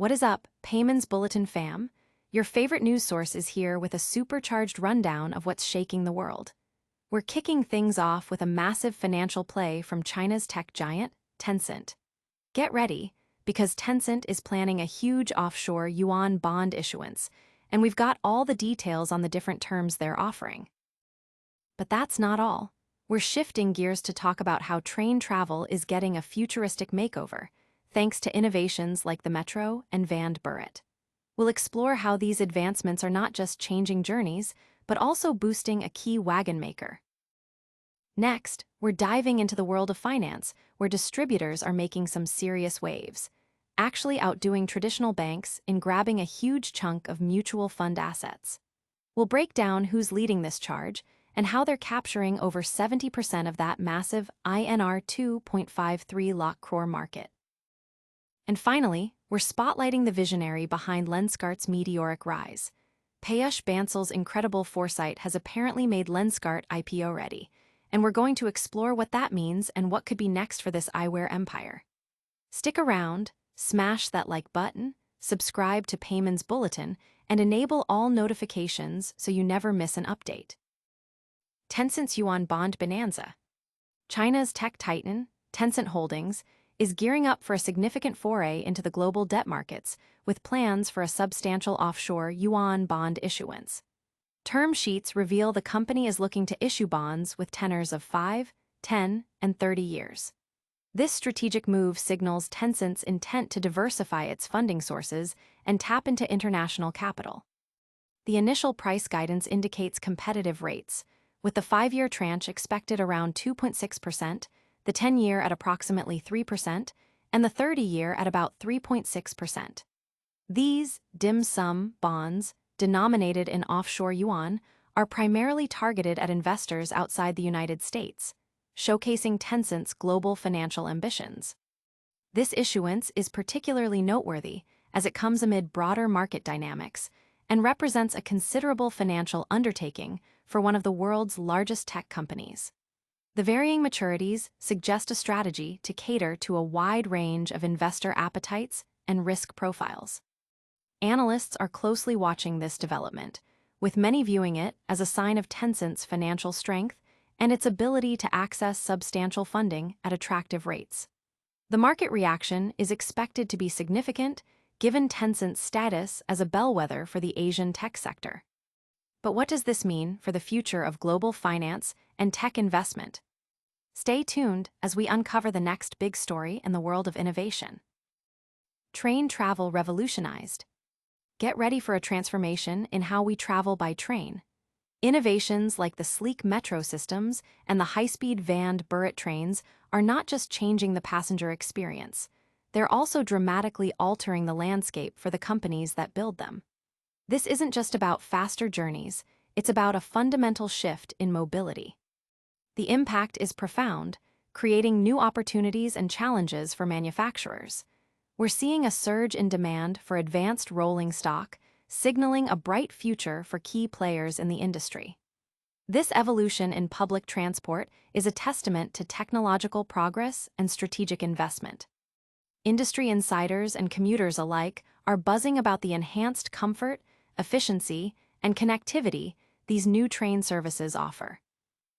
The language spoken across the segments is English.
What is up, Payman's Bulletin fam? Your favorite news source is here with a supercharged rundown of what's shaking the world. We're kicking things off with a massive financial play from China's tech giant, Tencent. Get ready, because Tencent is planning a huge offshore yuan bond issuance, and we've got all the details on the different terms they're offering. But that's not all. We're shifting gears to talk about how train travel is getting a futuristic makeover, thanks to innovations like the Metro and Vande Bharat. We'll explore how these advancements are not just changing journeys, but also boosting a key wagon maker. Next, we're diving into the world of finance, where distributors are making some serious waves, actually outdoing traditional banks in grabbing a huge chunk of mutual fund assets. We'll break down who's leading this charge and how they're capturing over 70% of that massive INR 2.53 lakh crore market. And finally, we're spotlighting the visionary behind Lenskart's meteoric rise. Peyush Bansal's incredible foresight has apparently made Lenskart IPO ready, and we're going to explore what that means and what could be next for this eyewear empire. Stick around, smash that like button, subscribe to Payman's Bulletin, and enable all notifications so you never miss an update. Tencent's yuan bond bonanza. China's tech titan, Tencent Holdings, is gearing up for a significant foray into the global debt markets, with plans for a substantial offshore yuan bond issuance. Term sheets reveal the company is looking to issue bonds with tenors of 5, 10, and 30 years. This strategic move signals Tencent's intent to diversify its funding sources and tap into international capital. The initial price guidance indicates competitive rates, with the 5-year tranche expected around 2.6%, the 10-year at approximately 3%, and the 30-year at about 3.6%. These dim sum bonds, denominated in offshore yuan, are primarily targeted at investors outside the United States, showcasing Tencent's global financial ambitions. This issuance is particularly noteworthy as it comes amid broader market dynamics and represents a considerable financial undertaking for one of the world's largest tech companies. The varying maturities suggest a strategy to cater to a wide range of investor appetites and risk profiles. Analysts are closely watching this development, with many viewing it as a sign of Tencent's financial strength and its ability to access substantial funding at attractive rates. The market reaction is expected to be significant, given Tencent's status as a bellwether for the Asian tech sector. But what does this mean for the future of global finance and tech investment? Stay tuned as we uncover the next big story in the world of innovation. Train travel revolutionized. Get ready for a transformation in how we travel by train. Innovations like the sleek metro systems and the high-speed Vande Bharat trains are not just changing the passenger experience, they're also dramatically altering the landscape for the companies that build them. This isn't just about faster journeys, it's about a fundamental shift in mobility. The impact is profound, creating new opportunities and challenges for manufacturers. We're seeing a surge in demand for advanced rolling stock, signaling a bright future for key players in the industry. This evolution in public transport is a testament to technological progress and strategic investment. Industry insiders and commuters alike are buzzing about the enhanced comfort, efficiency, and connectivity these new train services offer.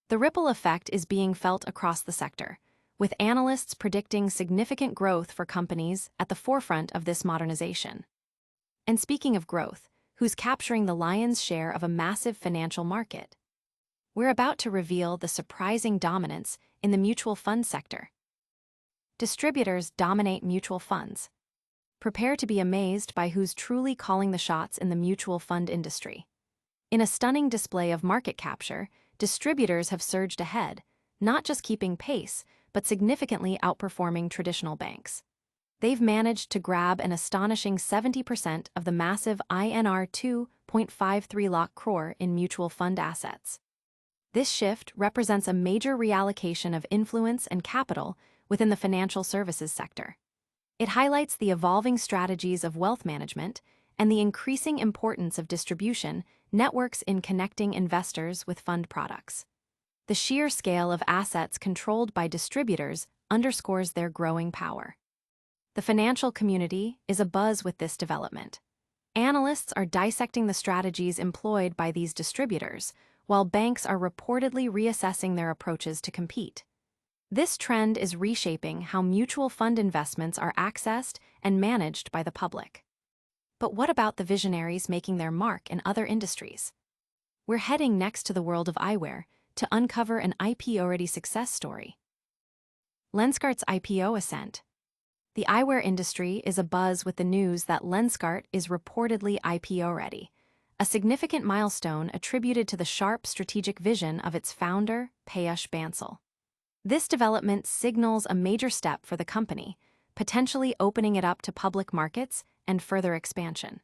The ripple effect is being felt across the sector, with analysts predicting significant growth for companies at the forefront of this modernization. And speaking of growth, who's capturing the lion's share of a massive financial market? We're about to reveal the surprising dominance in the mutual fund sector. Distributors dominate mutual funds. Prepare to be amazed by who's truly calling the shots in the mutual fund industry. In a stunning display of market capture, distributors have surged ahead, not just keeping pace, but significantly outperforming traditional banks. They've managed to grab an astonishing 70% of the massive INR 2.53 lakh crore in mutual fund assets. This shift represents a major reallocation of influence and capital within the financial services sector. It highlights the evolving strategies of wealth management and the increasing importance of distribution networks in connecting investors with fund products. The sheer scale of assets controlled by distributors underscores their growing power. The financial community is abuzz with this development. Analysts are dissecting the strategies employed by these distributors, while banks are reportedly reassessing their approaches to compete. This trend is reshaping how mutual fund investments are accessed and managed by the public. But what about the visionaries making their mark in other industries? We're heading next to the world of eyewear to uncover an IPO-ready success story. Lenskart's IPO ascent. The eyewear industry is abuzz with the news that Lenskart is reportedly IPO-ready, a significant milestone attributed to the sharp strategic vision of its founder, Peyush Bansal. This development signals a major step for the company, potentially opening it up to public markets and further expansion.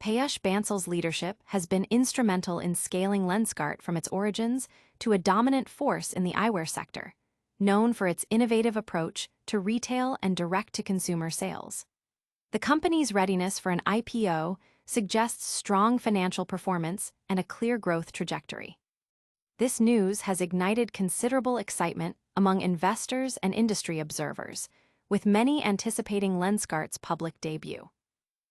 Peyush Bansal's leadership has been instrumental in scaling Lenskart from its origins to a dominant force in the eyewear sector, known for its innovative approach to retail and direct-to-consumer sales. The company's readiness for an IPO suggests strong financial performance and a clear growth trajectory. This news has ignited considerable excitement among investors and industry observers, with many anticipating Lenskart's public debut.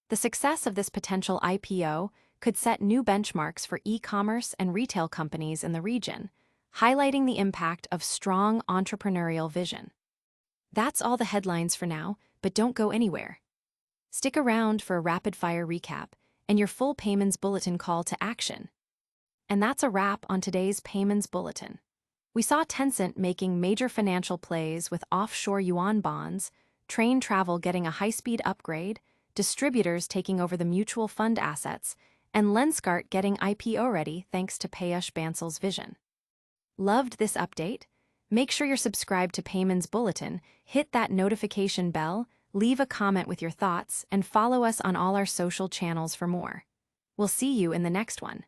The success of this potential IPO could set new benchmarks for e-commerce and retail companies in the region, highlighting the impact of strong entrepreneurial vision. That's all the headlines for now, but don't go anywhere. Stick around for a rapid-fire recap and your full Payments Bulletin call to action. And that's a wrap on today's Payments Bulletin. We saw Tencent making major financial plays with offshore yuan bonds, train travel getting a high-speed upgrade, distributors taking over the mutual fund assets, and Lenskart getting IPO-ready thanks to Peyush Bansal's vision. Loved this update? Make sure you're subscribed to Payments Bulletin, hit that notification bell, leave a comment with your thoughts, and follow us on all our social channels for more. We'll see you in the next one.